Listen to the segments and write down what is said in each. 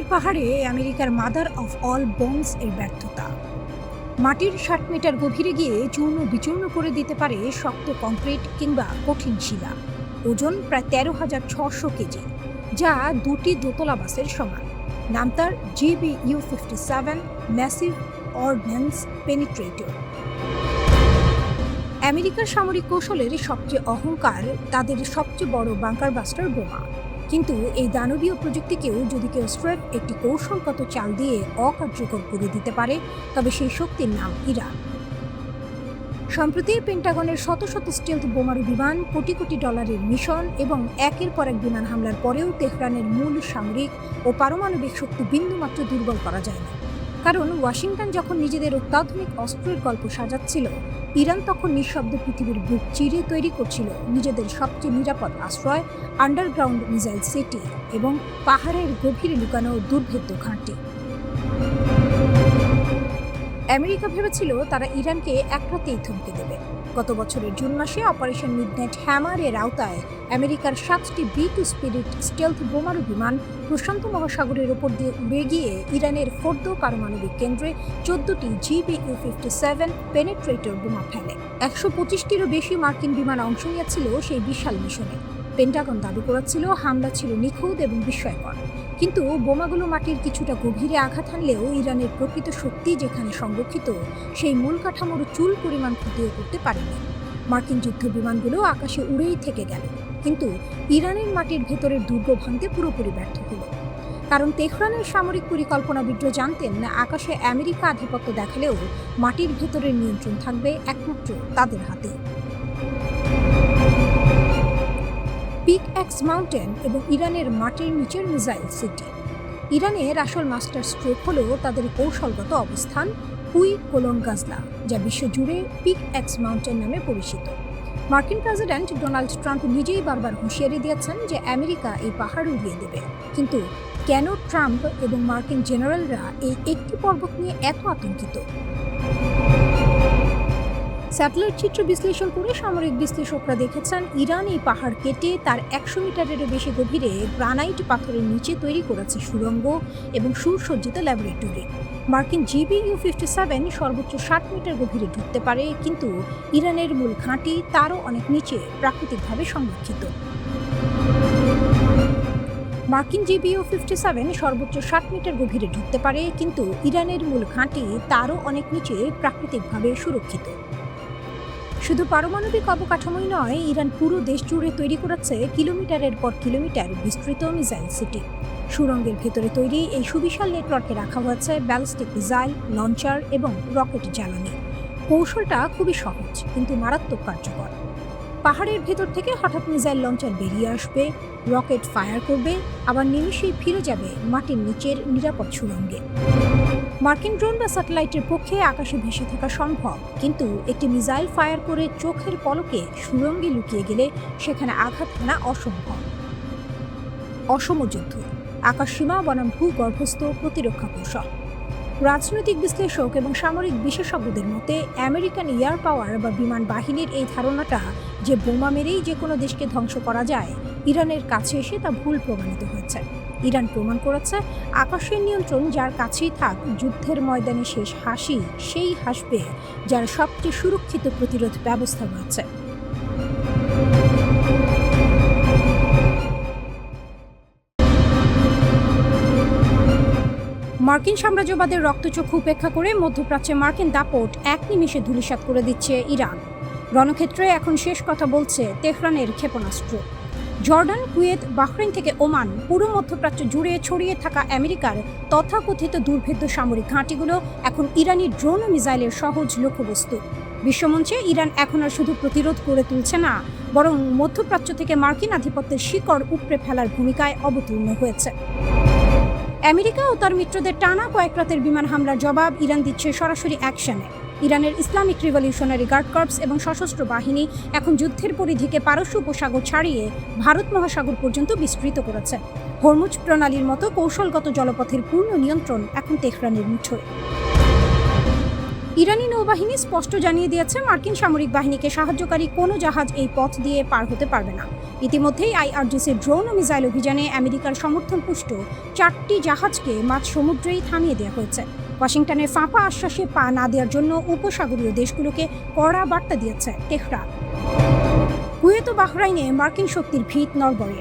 কাশ্মীর পাহাড়ে আমেরিকার mother of all bombs এর ব্যর্থতা। মাটির ৬০ মিটার গভীরে গিয়ে চূর্ণ বিচূর্ণ করে দিতে পারে শক্ত কংক্রিট কিংবা কঠিন শিলা। ওজন প্রায় ১৩,৬০০ কেজি, যা দুটি দোতলা বাসের সমান। নাম তার GBU-57 ম্যাসিভ অর্ডিন্যান্স পেনিট্রেটর। আমেরিকার সামরিক কৌশলের সবচেয়ে অহংকার তাদের সবচেয়ে বড় বাংকার বাস্টার বোমা। কিন্তু এই দানবীয় প্রযুক্তিকেও যদি কেউ স্রেফ একটি কৌশলগত চাল দিয়ে অকার্যকর করে দিতে পারে, তবে সেই শক্তির নাম ইরান। সম্প্রতি পেন্টাগনের শত শত স্টেলথ বোমারু বিমান, কোটি কোটি ডলারের মিশন এবং একের পর এক বিমান হামলার পরেও তেহরানের মূল সামরিক ও পারমাণবিক শক্তি বিন্দুমাত্র দুর্বল করা যায়নি। কারণ ওয়াশিংটন যখন নিজেদের অত্যাধুনিক অস্ত্রের গল্প সাজাচ্ছিল, ইরান তখন নিঃশব্দ পৃথিবীর বুক চিরে তৈরি করছিল নিজেদের সবচেয়ে নিরাপদ আশ্রয়, আন্ডারগ্রাউন্ড মিসাইল সিটি এবং পাহাড়ের গভীরে লুকানো দুর্ভেদ্য ঘাঁটি। আমেরিকা ভেবেছিল তারা ইরানকে এক রাতেই থমকে দেবে। গত বছরের জুন মাসে অপারেশন মিডনাইট হ্যামার এর আওতায় আমেরিকার ৭টি B-2 স্পিরিট স্টেলথ বোমারু বিমান প্রশান্ত মহাসাগরের ওপর দিয়ে উড়ে গিয়ে ইরানের ফোর্দো পারমাণবিক কেন্দ্রে ১৪টি GBU-57 পেনিট্রেটর বোমা ফেলে। ১২৫টিরও বেশি মার্কিন বিমান অংশ নিয়েছিল সেই বিশাল মিশনে। পেন্টাগন দাবি করেছিল হামলা ছিল নিখুঁত এবং বিস্ময়কর। কিন্তু বোমাগুলো মাটির কিছুটা গভীরে আঘাত হানলেও ইরানের প্রকৃত শক্তি যেখানে সংরক্ষিত, সেই মূল কাঠামোর চুল পরিমাণ ক্ষতিও করতে পারেনি। মার্কিন যুদ্ধ বিমানগুলো আকাশে উড়েই থেকে গেল, কিন্তু ইরানের মাটির ভেতরের দুর্গ ভাঙতে পুরোপুরি ব্যর্থ হল। কারণ তেহরানের সামরিক পরিকল্পনাবিদরা জানতেন না, আকাশে আমেরিকা আধিপত্য দেখালেও মাটির ভেতরের নিয়ন্ত্রণ থাকবে একমাত্র তাদের হাতে। পিকঅ্যাক্স মাউন্টেন এবং ইরানের মাটির নিচের মিসাইল সিটি। ইরানের আসল মাস্টার স্ট্রোক হল তাদের কৌশলগত অবস্থান কুই-কোলন-গাজলা, যা বিশ্বজুড়ে পিকঅ্যাক্স মাউন্টেন নামে পরিচিত। মার্কিন প্রেসিডেন্ট ডোনাল্ড ট্রাম্প নিজেই বারবার হুঁশিয়ারি দিয়েছেন যে আমেরিকা এই পাহাড় উড়িয়ে দেবে। কিন্তু কেন ট্রাম্প এবং মার্কিন জেনারেলরা এই একটি পর্বত নিয়ে এত আতঙ্কিত? স্যাটেলাইট চিত্র বিশ্লেষণ করে সামরিক বিশ্লেষকরা দেখেছেন ইরান এই পাহাড় কেটে তার ১০০ মিটারেরও বেশি গভীরে গ্রানাইট পাথরের নিচে তৈরি করেছে সুড়ঙ্গ এবং সুসজ্জিত ল্যাবরেটরি। মার্কিন GBU-57 সর্বোচ্চ ৬০ মিটার গভীরে ঢুকতে পারে, কিন্তু ইরানের মূল ঘাঁটি তারও অনেক নিচে প্রাকৃতিকভাবে সংরক্ষিত। মার্কিন GBU-57 সর্বোচ্চ ৬০ মিটার গভীরে ঢুকতে পারে, কিন্তু ইরানের মূল ঘাঁটি তারও অনেক নিচে প্রাকৃতিকভাবে সুরক্ষিত। শুধু পারমাণবিক অবকাঠামোই নয়, ইরান পুরো দেশ জুড়ে তৈরি করেছে কিলোমিটারের পর কিলোমিটার বিস্তৃত মিসাইল সিটি। সুড়ঙ্গের ভেতরে তৈরি এই সুবিশাল নেটওয়ার্কে রাখা হয়েছে ব্যালিস্টিক মিসাইল, লঞ্চার এবং রকেট জ্বালানি। কৌশলটা খুবই সহজ কিন্তু মারাত্মক কার্যকর। পাহাড়ের ভেতর থেকে হঠাৎ মিসাইল লঞ্চার বেরিয়ে আসবে, রকেট ফায়ার করবে, আবার নিমিষেই ফিরে যাবে মাটির নিচের নিরাপদ সুড়ঙ্গে। মার্কিন ড্রোন বা স্যাটেলাইটের পক্ষে আকাশে ভেসে থাকা সম্ভব, কিন্তু একটি মিসাইল ফায়ার করে চোখের পলকে সুড়ঙ্গে লুকিয়ে গেলে সেখানে আঘাত হানা অসম্ভব। অসম যুদ্ধ, আকাশসীমা বনাম ভূগর্ভস্থ প্রতিরক্ষা কৌশল। রাজনৈতিক বিশ্লেষক এবং সামরিক বিশেষজ্ঞদের মতে আমেরিকান এয়ার পাওয়ার বা বিমান বাহিনীর এই ধারণাটা যে বোমা মেরেই যে কোনো দেশকে ধ্বংস করা যায়, ইরানের কাছে এসে তা ভুল প্রমাণিত হয়েছে। ইরান প্রমাণ করেছে আকাশের নিয়ন্ত্রণ যার কাছেই থাক, যুদ্ধের ময়দানে শেষ হাসি সেই হাসবে যার সবচেয়ে সুরক্ষিত প্রতিরোধ ব্যবস্থা রয়েছে। মার্কিন সাম্রাজ্যবাদের রক্তচক্ষু উপেক্ষা করে মধ্যপ্রাচ্যে মার্কিন দাপট এক নিমিষে ধূলিসাৎ করে দিচ্ছে ইরান। রণক্ষেত্রে এখন শেষ কথা বলছে তেহরানের ক্ষেপণাস্ত্র। জর্ডান, কুয়েত, বাহরাইন থেকে ওমান, পুরো মধ্যপ্রাচ্য জুড়ে ছড়িয়ে থাকা আমেরিকার তথাকথিত দুর্ভেদ্য সামরিক ঘাঁটিগুলো এখন ইরানি ড্রোন ও মিসাইলের সহজ লক্ষ্যবস্তু। বিশ্বমঞ্চে ইরান এখন আর শুধু প্রতিরোধ করে তুলছে না, বরং মধ্যপ্রাচ্য থেকে মার্কিন আধিপত্যের শিকড় উপড়ে ফেলার ভূমিকায় অবতীর্ণ হয়েছে। আমেরিকা ও তার মিত্রদের টানা কয়েক রাতের বিমান হামলার জবাব ইরান দিচ্ছে সরাসরি অ্যাকশনে। ইরানের ইসলামিক রিভলিউশনারি গার্ড কর্পস এবং সশস্ত্র বাহিনী এখন যুদ্ধের পরিধিকে পারস্য উপসাগর ছাড়িয়ে ভারত মহাসাগর পর্যন্ত বিস্তৃত করেছে। হরমুজ প্রণালীর মতো কৌশলগত জলপথের পূর্ণ নিয়ন্ত্রণ এখন তেহরানের মুঠোয়। ইরানি নৌবাহিনী স্পষ্ট জানিয়ে দিয়েছে মার্কিন সামরিক বাহিনীকে সাহায্যকারী কোনো জাহাজ এই পথ দিয়ে পার হতে পারবে না। ইতিমধ্যেই আইআরজিসির ড্রোন ও মিসাইল অভিযানে আমেরিকার সমর্থনপুষ্ট 4টি জাহাজকে মাঝ সমুদ্রেই থামিয়ে দেওয়া হয়েছে। ওয়াশিংটনের ফাঁপা আশ্বাসে পা না দেওয়ার জন্য উপসাগরীয় দেশগুলোকে কড়া বার্তা দিয়েছে তেহরান। কুয়েত ও বাহরাইনে মার্কিন শক্তির ভিত নড়বড়ে।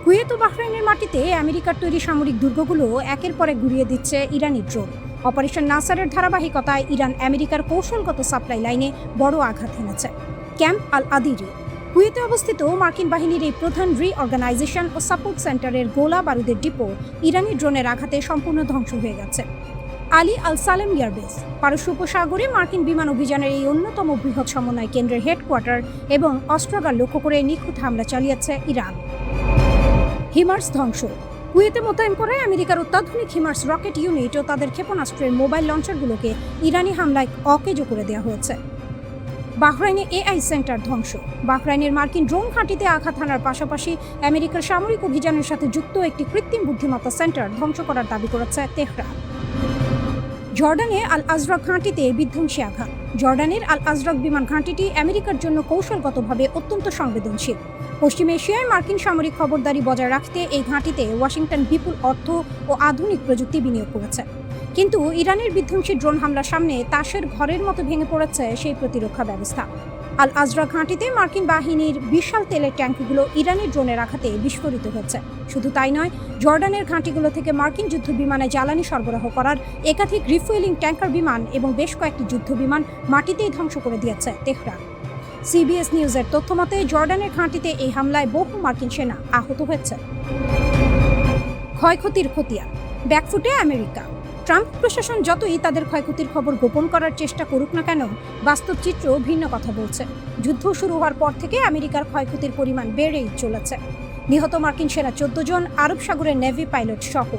কুয়েত ও বাহরাইনের মাটিতে আমেরিকার তৈরি সামরিক দুর্গগুলো একের পর এক গুঁড়িয়ে দিচ্ছে ইরানি ড্রোন। অপারেশন নাসারের ধারাবাহিকতায় ইরান আমেরিকার কৌশলগত সাপ্লাই লাইনে বড় আঘাত হেনেছে। ক্যাম্প আল আদিরি কুয়েতে অবস্থিত মার্কিন বাহিনীর এই প্রধান রিঅর্গানাইজেশন ও সাপোর্ট সেন্টারের গোলা বারুদের ডিপো ইরানি ড্রোনের আঘাতে সম্পূর্ণ ধ্বংস হয়ে গেছে। আলী আল সালেম এয়ারবেস পারস্য উপসাগরে মার্কিন বিমান অভিযানের এই অন্যতম বৃহৎ সমন্বয় কেন্দ্রের হেডকোয়ার্টার এবং অস্ত্রাগার লক্ষ্য করে নিখুঁত হামলা চালিয়েছে ইরান। হিমার্স ধ্বংস কুয়েতে মোতায়েন করে আমেরিকার অত্যাধুনিক হিমার্স রকেট ইউনিট ও তাদের ক্ষেপণাস্ত্রের মোবাইল লঞ্চারগুলোকে ইরানি হামলায় অকেজো করে দেওয়া হয়েছে। বাহরাইনে এআই সেন্টার ধ্বংস বাহরাইনের মার্কিন ড্রোন ঘাঁটিতে আঘাত হানার পাশাপাশি আমেরিকার সামরিক অভিযানের সাথে যুক্ত একটি কৃত্রিম বুদ্ধিমত্তা সেন্টার ধ্বংস করার দাবি করেছে তেহরান। জর্ডানে আল আজরাক ঘাঁটিতে বিধ্বংসী আঘাত জর্ডানের আল আজরাক বিমান ঘাঁটিটি আমেরিকার জন্য কৌশলগতভাবে অত্যন্ত সংবেদনশীল। পশ্চিম এশিয়ায় মার্কিন সামরিক খবরদারি বজায় রাখতে এই ঘাঁটিতে ওয়াশিংটন বিপুল অর্থ ও আধুনিক প্রযুক্তি বিনিয়োগ করেছে। কিন্তু ইরানের বিধ্বংসী ড্রোন হামলার সামনে তাসের ঘরের মতো ভেঙে পড়েছে সেই প্রতিরক্ষা ব্যবস্থা। আল আজরা ঘাঁটিতে মার্কিন বাহিনীর বিশাল তেলের ট্যাঙ্কগুলো ইরানি ড্রোনের আঘাতে বিস্ফোরিত হয়েছে। শুধু তাই নয়, জর্ডানের ঘাঁটিগুলো থেকে মার্কিন যুদ্ধ বিমানে জ্বালানি সরবরাহ করার একাধিক রিফুয়েলিং ট্যাঙ্কার বিমান এবং বেশ কয়েকটি যুদ্ধ বিমান মাটিতেই ধ্বংস করে দিয়েছে তেহরান। সিবিএস নিউজের তথ্যমতে জর্ডানের ঘাঁটিতে এই হামলায় বহু মার্কিন সেনা আহত হয়েছে। ক্ষয়ক্ষতির খতিয়ান ব্যাকফুটে আমেরিকা ট্রাম্প প্রশাসন যতই তাদের ক্ষয়ক্ষতির খবর গোপন করার চেষ্টা করুক না কেন, বাস্তব চিত্র ভিন্ন কথা বলছে। যুদ্ধ শুরু হওয়ার পর থেকে আমেরিকার ক্ষয়ক্ষতির পরিমাণ বেড়েই চলেছে। নিহত মার্কিন সেনা 14 জন, আরব সাগরের নেভি পাইলট সহ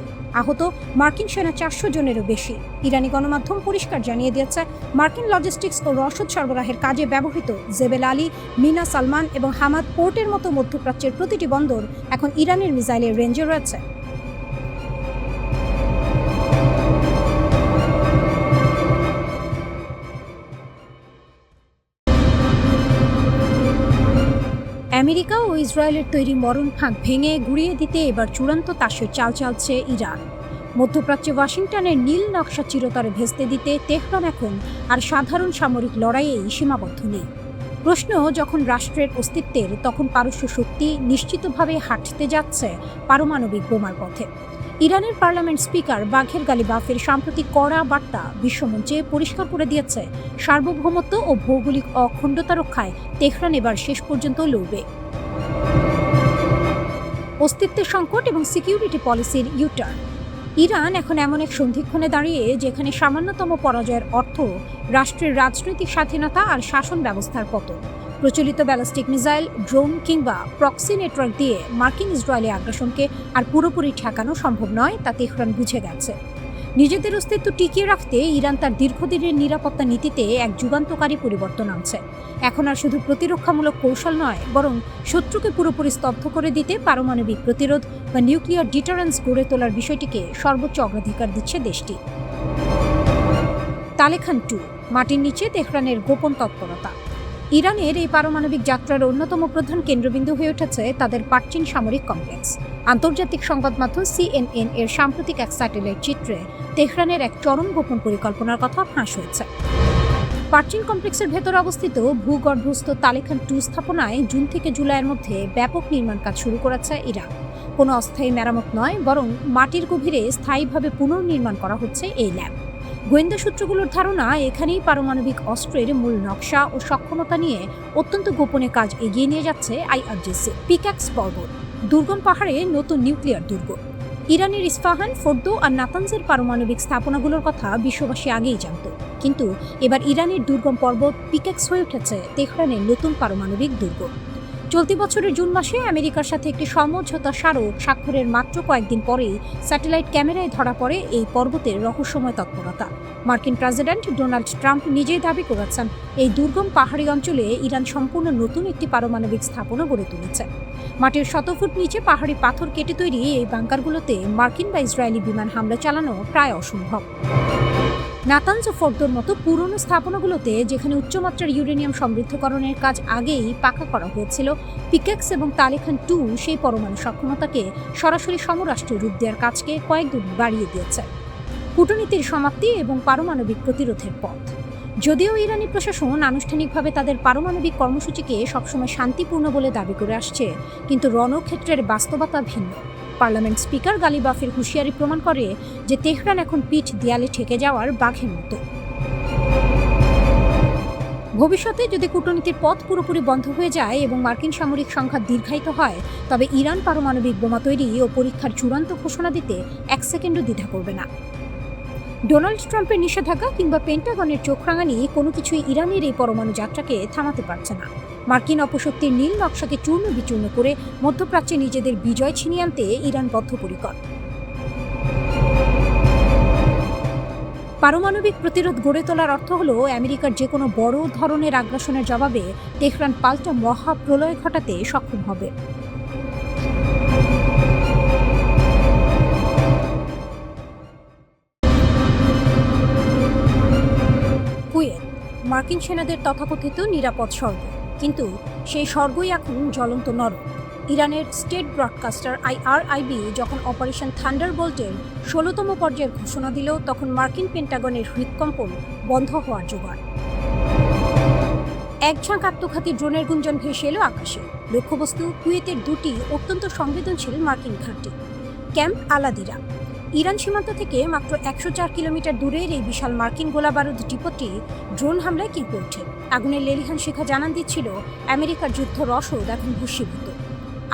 আহত মার্কিন সেনা 400 জনেরও বেশি। ইরানি গণমাধ্যম পরিষ্কার জানিয়ে দিয়েছে, মার্কিন লজিস্টিক্স ও রসদ সরবরাহের কাজে ব্যবহৃত জেবেল আলী, মিনা সালমান এবং হামাদ পোর্টের মতো মধ্যপ্রাচ্যের প্রতিটি বন্দর এখন ইরানের মিসাইলের রেঞ্জে রয়েছে। আমেরিকা ও ইসরায়েলের তৈরি মরণ ফাঁদ ভেঙে গুঁড়িয়ে দিতে এবার চূড়ান্ত তাসের চাল চালছে ইরান। মধ্যপ্রাচ্যে ওয়াশিংটনের নীল নকশা চিরতরে ভেস্তে দিতে তেহরান এখন আর সাধারণ সামরিক লড়াইয়েই সীমাবদ্ধ নেই। প্রশ্ন যখন রাষ্ট্রের অস্তিত্বের, তখন পারস্য শক্তি নিশ্চিতভাবে হাঁটতে যাচ্ছে পারমাণবিক বোমার পথে। ইরানের পার্লামেন্ট স্পিকার বাঘের গালিবাফের সাম্প্রতিক কড়া বার্তা বিশ্বমঞ্চে পরিষ্কার করে দিয়েছে, সার্বভৌমত্ব ও ভৌগোলিক অখণ্ডতা রক্ষায় তেহরান এবার শেষ পর্যন্ত লড়বে। অস্তিত্বের সংকট এবং সিকিউরিটি পলিসির ইউটার্ন ইরান এখন এমন এক সন্ধিক্ষণে দাঁড়িয়ে যেখানে সামান্যতম পরাজয়ের অর্থ রাষ্ট্রের রাজনৈতিক স্বাধীনতা আর শাসন ব্যবস্থার পতন। প্রচলিত ব্যালিস্টিক মিসাইল, ড্রোন কিংবা প্রক্সি নেটওয়ার্ক দিয়ে মার্কিন ইসরায়েলি আগ্রাসনকে আর পুরোপুরি ঠেকানো সম্ভব নয়, তা তেহরান বুঝে গেছে। নিজেদের অস্তিত্ব টিকিয়ে রাখতে ইরান তার দীর্ঘদিনের নিরাপত্তা নীতিতে এক যুগান্তকারী পরিবর্তন আনছে। এখন আর শুধু প্রতিরক্ষামূলক কৌশল নয়, বরং শত্রুকে পুরোপুরি স্তব্ধ করে দিতে পারমাণবিক প্রতিরোধ বা নিউক্লিয়ার ডিটারেন্স গড়ে তোলার বিষয়টিকে সর্বোচ্চ অগ্রাধিকার দিচ্ছে দেশটি। তালেখান 2 মাটির নিচে তেহরানের গোপন তৎপরতা। ইরানের এই পারমাণবিক যাত্রার অন্যতম প্রধান কেন্দ্রবিন্দু হয়ে উঠেছে তাদের পারচিন সামরিক কমপ্লেক্স। আন্তর্জাতিক সংবাদ মাধ্যম CNN এর সাম্প্রতিক এক স্যাটেলাইট চিত্রে তেহরানের এক চরম গোপন পরিকল্পনার কথা ফাঁস হয়েছে। পারচিন কমপ্লেক্সের ভেতরে অবস্থিত ভূগর্ভস্থ তালেখান 2 স্থাপনায় জুন থেকে জুলাইয়ের মধ্যে ব্যাপক নির্মাণ কাজ শুরু করেছে ইরান। কোনো অস্থায়ী মেরামত নয়, বরং মাটির গভীরে স্থায়ীভাবে পুনর্নির্মাণ করা হচ্ছে এই ল্যাব। গোয়েন্দা সূত্রগুলোর ধারণা, এখানেই পারমাণবিক অস্ত্রের মূল নকশা ও সক্ষমতা নিয়ে অত্যন্ত গোপনে কাজ এগিয়ে নিয়ে যাচ্ছে আইআরজিসি। পিক্যাক্স পর্বত দুর্গম পাহাড়ে নতুন নিউক্লিয়ার দুর্গ। ইরানের ইস্পাহান, ফোর্দো আর নাতানজের পারমাণবিক স্থাপনাগুলোর কথা বিশ্ববাসী আগেই জানত, কিন্তু এবার ইরানের দুর্গম পর্বত পিক্যাক্স হয়ে উঠেছে তেহরানের নতুন পারমাণবিক দুর্গ। চলতি বছরের জুন মাসে আমেরিকার সাথে একটি সমঝোতা স্মারক স্বাক্ষরের মাত্র কয়েকদিন পরেই স্যাটেলাইট ক্যামেরায় ধরা পড়ে এই পর্বতের রহস্যময় তৎপরতা। মার্কিন প্রেসিডেন্ট ডোনাল্ড ট্রাম্প নিজেই দাবি করেছেন, এই দুর্গম পাহাড়ি অঞ্চলে ইরান সম্পূর্ণ নতুন একটি পারমাণবিক স্থাপনা গড়ে তুলেছে। মাটির 100 ফুট নিচে পাহাড়ি পাথর কেটে তৈরি এই বাংকারগুলোতে মার্কিন বা ইসরায়েলি বিমান হামলা চালানো প্রায় অসম্ভব। নাতানজ ও ফোর্দোর মতো পুরনো স্থাপনাগুলোতে যেখানে উচ্চমাত্রার ইউরেনিয়াম সমৃদ্ধকরণের কাজ আগেই পাকা করা হয়েছিল, পিকেক্স এবং তালেখান 2 সেই পরমাণু সক্ষমতাকে সরাসরি সমরাষ্ট্রের রূপ দেওয়ার কাজকে কয়েকগুণ বাড়িয়ে দিয়েছে। কূটনীতির সমাপ্তি এবং পারমাণবিক প্রতিরোধের পথ। যদিও ইরানি প্রশাসন আনুষ্ঠানিকভাবে তাদের পারমাণবিক কর্মসূচিকে সবসময় শান্তিপূর্ণ বলে দাবি করে আসছে, কিন্তু রণক্ষেত্রের বাস্তবতা ভিন্ন। পার্লামেন্ট স্পিকার গালিবাফের হুঁশিয়ারি প্রমাণ করে যে তেহরান এখন পিঠ দেয়ালে ঠেকে যাওয়ার বাঘের মতো। ভবিষ্যতে যদি কূটনীতির পথ পুরোপুরি বন্ধ হয়ে যায় এবং মার্কিন সামরিক সংঘাত দীর্ঘায়িত হয়, তবে ইরান পারমাণবিক বোমা তৈরি ও পরীক্ষার চূড়ান্ত ঘোষণা দিতে এক সেকেন্ডও দ্বিধা করবে না। ডোনাল্ড ট্রাম্পের নিষেধাজ্ঞা কিংবা পেন্টাগনের চোখ রাঙানি কোনো কিছুই ইরানের এই পরমাণু যাত্রাকে থামাতে পারছে না। মার্কিন অপশক্তির নীল নকশাকে চূর্ণ বিচূর্ণ করে মধ্যপ্রাচ্যে নিজেদের বিজয় ছিনিয়ে আনতে ইরান বদ্ধপরিকর। পারমাণবিক প্রতিরোধ গড়ে তোলার অর্থ হল আমেরিকার যে কোনো বড় ধরনের আগ্রাসনের জবাবে তেহরান পাল্টা মহাপ্রলয় ঘটাতে সক্ষম হবে। কুয়েত, মার্কিন সেনাদের তথাকথিত নিরাপদ স্বর্গ, কিন্তু সেই স্বর্গই এখন জ্বলন্ত নরক। ইরানের স্টেট ব্রডকাস্টার IRIB যখন অপারেশন থান্ডারবোল্টের 16তম পর্যায়ের ঘোষণা দিল, তখন মার্কিন পেন্টাগনের হৃদকম্পন বন্ধ হওয়ার জোগাড়। এক ঝাঁক আত্মঘাতী ড্রোনের গুঞ্জন ভেসে এলো আকাশে। লক্ষ্যবস্তু কুয়েতের দুটি অত্যন্ত সংবেদনশীল মার্কিন ঘাঁটি। ক্যাম্প আলাদিরা। ইরান সীমান্ত থেকে মাত্র 104 কিলোমিটার দূরের এই বিশাল মার্কিন গোলাবারুদ ডিপোটি ড্রোন হামলায় কেঁপে ওঠে। আগুনের লেলিহান শিখা জানান দিচ্ছিল আমেরিকার যুদ্ধ রসদ এখন ভূষীভূত।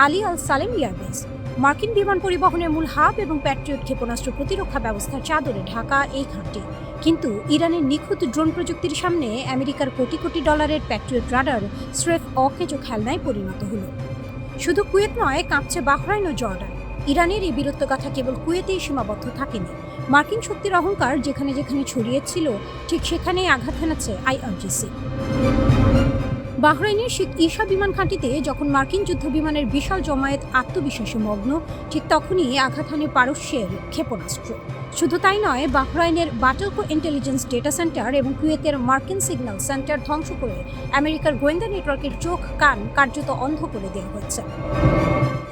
আলী আল সালেম এয়ারবেস, মার্কিন বিমান পরিবহনের মূল হাব এবং প্যাট্রিয়ট ক্ষেপণাস্ত্র প্রতিরক্ষা ব্যবস্থার চাদরে ঢাকা এই ঘাঁটি। কিন্তু ইরানের নিখুঁত ড্রোন প্রযুক্তির সামনে আমেরিকার কোটি কোটি ডলারের প্যাট্রিয়ট রাডার স্রেফ অকেজো খেলনায় পরিণত হলো। শুধু কুয়েত নয়, কাঁপছে বাহরাইন ও জর্ডান। ইরানের এই বীরত্বগাথা কেবল কুয়েতেই সীমাবদ্ধ থাকেনি। মার্কিন শক্তির অহংকার যেখানে যেখানে ছড়িয়েছিল, ঠিক সেখানেই আঘাত হানাচ্ছে IRGC। বাহরাইনের ঈশা বিমান ঘাঁটিতে যখন মার্কিন যুদ্ধ বিমানের বিশাল জমায়েত আত্মবিশ্বাসে মগ্ন, ঠিক তখনই আঘাত হানে পারস্যের ক্ষেপণাস্ত্র। শুধু তাই নয়, বাহরাইনের বাটলকো ইন্টেলিজেন্স ডেটা সেন্টার এবং কুয়েতের মার্কিন সিগন্যাল সেন্টার ধ্বংস করে আমেরিকার গোয়েন্দা নেটওয়ার্কের চোখ কান কার্যত অন্ধ করে দেওয়া হয়েছে।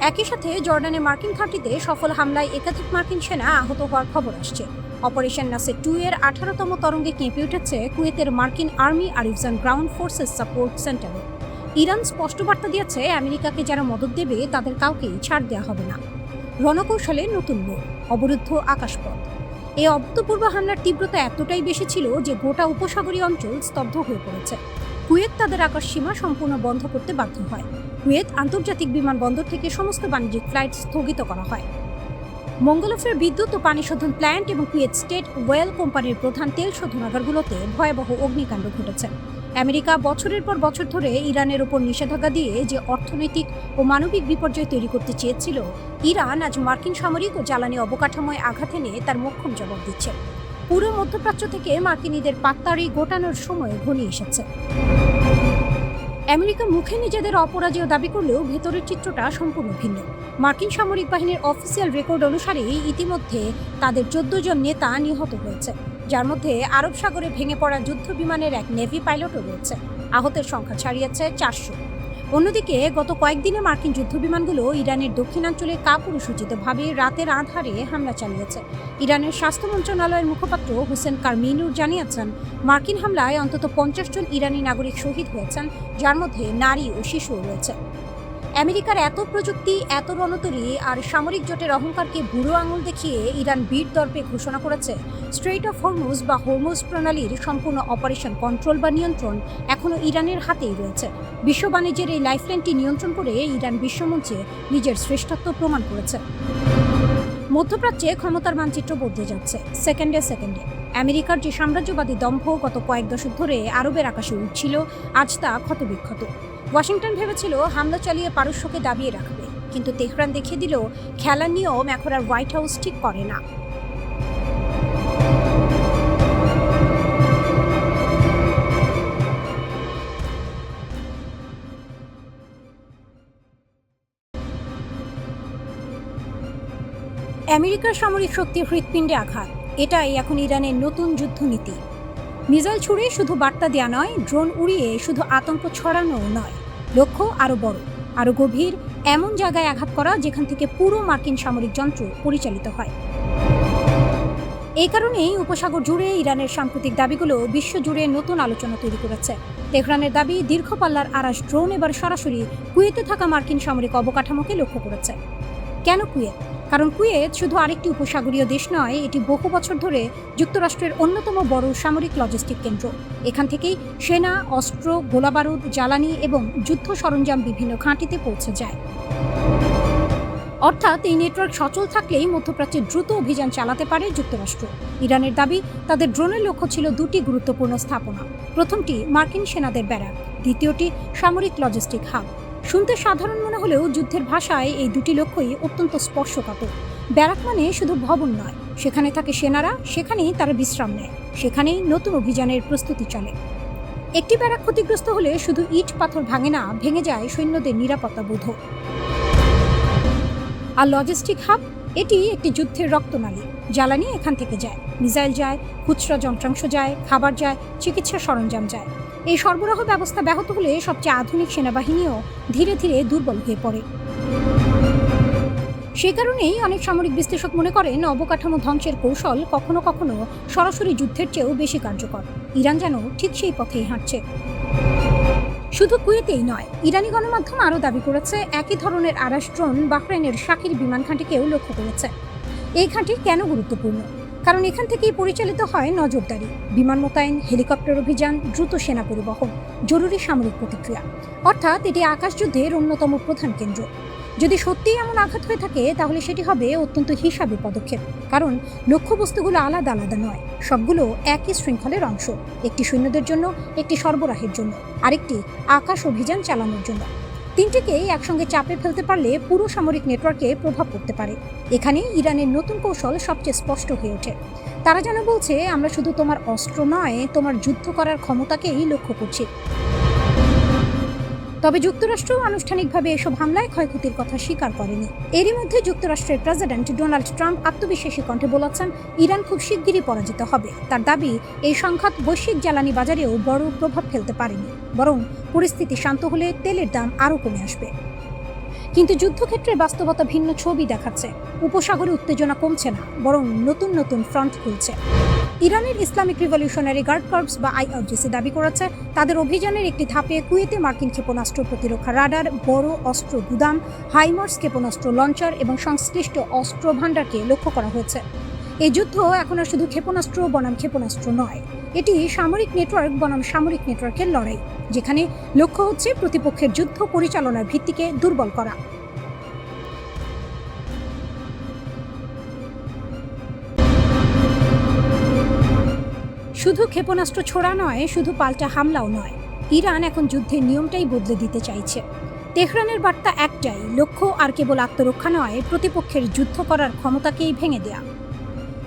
একই সাথে জর্ডানে মার্কিন ঘাঁটিতে সফল হামলায় একাধিক মার্কিন সেনা আহত হওয়ার খবর আসছে। অপারেশন নাসের 2 এর 18তম তরঙ্গে কেঁপে উঠেছে কুয়েতের মার্কিন army Arifjan ground forces support সেন্টারে। ইরান স্পষ্ট বার্তা দিয়েছে, আমেরিকাকে যারা মদদ দেবে তাদের কাউকেই ছাড় দেওয়া হবে না। রণকৌশলে নতুন মোড়, অবরুদ্ধ আকাশপথ। এই অভূতপূর্ব হামলার তীব্রতা এতটাই বেশি ছিল যে গোটা উপসাগরীয় অঞ্চল স্তব্ধ হয়ে পড়েছে। কুয়েত তাদের আকাশ সীমা সম্পূর্ণ বন্ধ করতে বাধ্য হয়। কুয়েত আন্তর্জাতিক বিমানবন্দর থেকে সমস্ত বাণিজ্যিক ফ্লাইট স্থগিত করা হয়। মঙ্গলফের বিদ্যুৎ ও পানি শোধন প্ল্যান্ট এবং কুয়েত স্টেট ওয়েল কোম্পানির প্রধান তেল শোধনাগারগুলোতে ভয়াবহ অগ্নিকাণ্ড ঘটেছে। আমেরিকা বছরের পর বছর ধরে ইরানের ওপর নিষেধাজ্ঞা দিয়ে যে অর্থনৈতিক ও মানবিক বিপর্যয় তৈরি করতে চেয়েছিল, ইরান আজ মার্কিন সামরিক ও জ্বালানি অবকাঠামোয় আঘাত এনে তার মোক্ষম জবাব দিচ্ছে। পুরো মধ্যপ্রাচ্য থেকে মার্কিনীদের পাত্তারি গোটানোর সময় ঘনিয়ে এসেছে। আমেরিকা মুখে নিজেদের অপরাজেয় দাবি করলেও ভেতরের চিত্রটা সম্পূর্ণ ভিন্ন। মার্কিন সামরিক বাহিনীর অফিসিয়াল রেকর্ড অনুসারে ইতিমধ্যে তাদের 14 জন নেতা নিহত হয়েছে, যার মধ্যে আরব সাগরে ভেঙে পড়া যুদ্ধ বিমানের এক নেভি পাইলটও রয়েছে। আহতের সংখ্যা ছাড়িয়েছে 400। অন্যদিকে গত কয়েকদিনে মার্কিন যুদ্ধবিমানগুলো ইরানের দক্ষিণাঞ্চলে কাপুরুষোচিতভাবে রাতের আঁধারে হামলা চালিয়েছে। ইরানের স্বাস্থ্য মন্ত্রণালয়ের মুখপাত্র হোসেন কারমিনুর জানিয়েছেন, মার্কিন হামলায় অন্তত 50 জন ইরানি নাগরিক শহীদ হয়েছেন, যার মধ্যে নারী ও শিশুও রয়েছে। আমেরিকার এত প্রযুক্তি, এত রণতরী আর সামরিক জোটের অহংকারকে বুড়ো আঙুল দেখিয়ে ইরান বীর দর্পে ঘোষণা করেছে, স্ট্রেইট অফ হরমুজ বা হরমুজ প্রণালীর সম্পূর্ণ অপারেশন কন্ট্রোল বা নিয়ন্ত্রণ এখনও ইরানের হাতেই রয়েছে। বিশ্ব বাণিজ্যের এই লাইফলাইনটি নিয়ন্ত্রণ করে ইরান বিশ্বমঞ্চে নিজের শ্রেষ্ঠত্ব প্রমাণ করেছে। মধ্যপ্রাচ্যে ক্ষমতার মানচিত্র বদলে যাচ্ছে সেকেন্ডে সেকেন্ডে। আমেরিকার যে সাম্রাজ্যবাদী দম্ভ গত কয়েক দশক ধরে আরবের আকাশে উঠছিল, আজ তা ক্ষতবিক্ষত। ওয়াশিংটন ভেবেছিল হামলা চালিয়ে পারস্যকে দাবিয়ে রাখবে, কিন্তু তেহরান দেখিয়ে দিল খেলার নিয়ম এখন আর হোয়াইট হাউস ঠিক করে না। আমেরিকার সামরিক শক্তির হৃৎপিণ্ডে আঘাত। এটাই এখন ইরানের নতুন যুদ্ধনীতি। মিসাইল ছুড়ে শুধু বার্তা দেওয়া নয়, ড্রোন উড়িয়ে শুধু আতঙ্ক ছড়ানো নয়, লক্ষ্য আরও বড়, আরও গভীর, এমন জায়গায় আঘাত করা যেখান থেকে পুরো মার্কিন সামরিক যন্ত্র পরিচালিত হয়। এই কারণেই উপসাগর জুড়ে ইরানের সাম্প্রতিক দাবিগুলো বিশ্বজুড়ে নতুন আলোচনা তৈরি করেছে। তেহরানের দাবি, দীর্ঘ পাল্লার আরাস ড্রোন এবার সরাসরি কুয়েতে থাকা মার্কিন সামরিক অবকাঠামোকে লক্ষ্য করেছে। কেন কুয়েত? কারণ কুয়েত শুধু আরেকটি উপসাগরীয় দেশ নয়, এটি বহু বছর ধরে যুক্তরাষ্ট্রের অন্যতম বড় সামরিক লজিস্টিক কেন্দ্র। এখান থেকেই সেনা, অস্ত্র, গোলাবারুদ, জ্বালানি এবং যুদ্ধ সরঞ্জাম বিভিন্ন ঘাঁটিতে পৌঁছে যায়। অর্থাৎ এই নেটওয়ার্ক সচল থাকলেই মধ্যপ্রাচ্যে দ্রুত অভিযান চালাতে পারে যুক্তরাষ্ট্র। ইরানের দাবি, তাদের ড্রোনের লক্ষ্য ছিল দুটি গুরুত্বপূর্ণ স্থাপনা। প্রথমটি মার্কিন সেনাদের ব্যারাক, দ্বিতীয়টি সামরিক লজিস্টিক হাব। শুনতে সাধারণ মনে হলেও যুদ্ধের ভাষায় এই দুটি লক্ষ্যই অত্যন্ত স্পর্শকাতর। ব্যারাক মানে শুধু ভবন নয়, সেখানে থাকে সেনারা, সেখানেই তারা বিশ্রাম নেয়, সেখানেই নতুন অভিযানের প্রস্তুতি চলে। একটি ব্যারাক ক্ষতিগ্রস্ত হলে শুধু ইট পাথর ভাঙে না, ভেঙে যায় সৈন্যদের নিরাপত্তা বোধ। আর লজিস্টিক হাব, এটি একটি যুদ্ধের রক্তনালী। জ্বালানি এখান থেকে যায়, মিসাইল যায়, খুচরা যন্ত্রাংশ যায়, খাবার যায়, চিকিৎসা সরঞ্জাম যায়। এই সরবরাহ ব্যবস্থা ব্যাহত হলে সবচেয়ে আধুনিক সেনাবাহিনীও ধীরে ধীরে দুর্বল হয়ে পড়ে। সে কারণেই অনেক সামরিক বিশ্লেষক মনে করেন, অবকাঠামো ধ্বংসের কৌশল কখনো কখনো সরাসরি যুদ্ধের চেয়েও বেশি কার্যকর। ইরান যেন ঠিক সেই পথেই হাঁটছে। শুধু কুয়েতেই নয়, ইরানি গণমাধ্যম আরও দাবি করেছে একই ধরনের আরাস ড্রোন বাহরাইনের শাকির বিমান ঘাঁটিকেও লক্ষ্য করেছে। এই ঘাঁটি কেন গুরুত্বপূর্ণ? কারণ এখান থেকেই পরিচালিত হয় নজরদারি, বিমান মোতায়েন, হেলিকপ্টার অভিযান, দ্রুত সেনা পরিবহন, জরুরি সামরিক প্রতিক্রিয়া। অর্থাৎ এটি আকাশযুদ্ধের অন্যতম প্রধান কেন্দ্র। যদি সত্যিই এমন আঘাত হয়ে থাকে, তাহলে সেটি হবে অত্যন্ত হিসাবী পদক্ষেপ। কারণ লক্ষ্যবস্তুগুলো আলাদা আলাদা নয়, সবগুলো একই শৃঙ্খলের অংশ। একটি সৈন্যদের জন্য, একটি সরবরাহের জন্য, আরেকটি আকাশ অভিযান চালানোর জন্য। তিনটিকেই একসঙ্গে চাপে ফেলতে পারলে পুরো সামরিক নেটওয়ার্কে প্রভাব পড়তে পারে। এখানে ইরানের নতুন কৌশল সবচেয়ে স্পষ্ট হয়ে ওঠে। তারা যেন বলছে, আমরা শুধু তোমার অস্ত্র নয়, তোমার যুদ্ধ করার ক্ষমতাকেই লক্ষ্য করছি। তবে যুক্তরাষ্ট্র আনুষ্ঠানিকভাবে এসব হামলায় ক্ষয়ক্ষতির কথা স্বীকার করেনি। এরই মধ্যে যুক্তরাষ্ট্রের প্রেসিডেন্ট ডোনাল্ড ট্রাম্প আত্মবিশ্বাসী কণ্ঠে বলেছেন, ইরান খুব শিগগিরই পরাজিত হবে। তার দাবি, এই সংঘাত বৈশ্বিক জ্বালানি বাজারেও বড় প্রভাব ফেলতে পারেনি, বরং পরিস্থিতি শান্ত হলে তেলের দাম আরও কমে আসবে। কিন্তু যুদ্ধক্ষেত্রের বাস্তবতা ভিন্ন ছবি দেখাচ্ছে। উপসাগরে উত্তেজনা কমছে না, বরং নতুন নতুন ফ্রন্ট খুলছে। ইরানের ইসলামিক রিভলিউশনারি গার্ড কর্পস বা আইআরজিসি দাবি করেছে, তাদের অভিযানের একটি ধাপে কুয়েতে মার্কিন ক্ষেপণাস্ত্র প্রতিরক্ষা রাডার, বড় অস্ত্র গুদাম, হাইমার্স ক্ষেপণাস্ত্র লঞ্চার এবং সংশ্লিষ্ট অস্ত্র ভাণ্ডারকে লক্ষ্য করা হয়েছে। এই যুদ্ধ এখন আর শুধু ক্ষেপণাস্ত্র বনাম ক্ষেপণাস্ত্র নয়, এটি সামরিক নেটওয়ার্ক বনাম সামরিক নেটওয়ার্কের লড়াই, যেখানে লক্ষ্য হচ্ছে প্রতিপক্ষের যুদ্ধ পরিচালনার ভিত্তিকে দুর্বল করা। শুধু ক্ষেপণাস্ত্র ছোড়া নয়, শুধু পাল্টা হামলাও নয়, ইরান এখন যুদ্ধের নিয়মটাই বদলে দিতে চাইছে। তেহরানের বার্তা একটাই, লক্ষ্য আর কেবল আত্মরক্ষা নয়, প্রতিপক্ষের যুদ্ধ করার ক্ষমতাকেই ভেঙে দেয়া।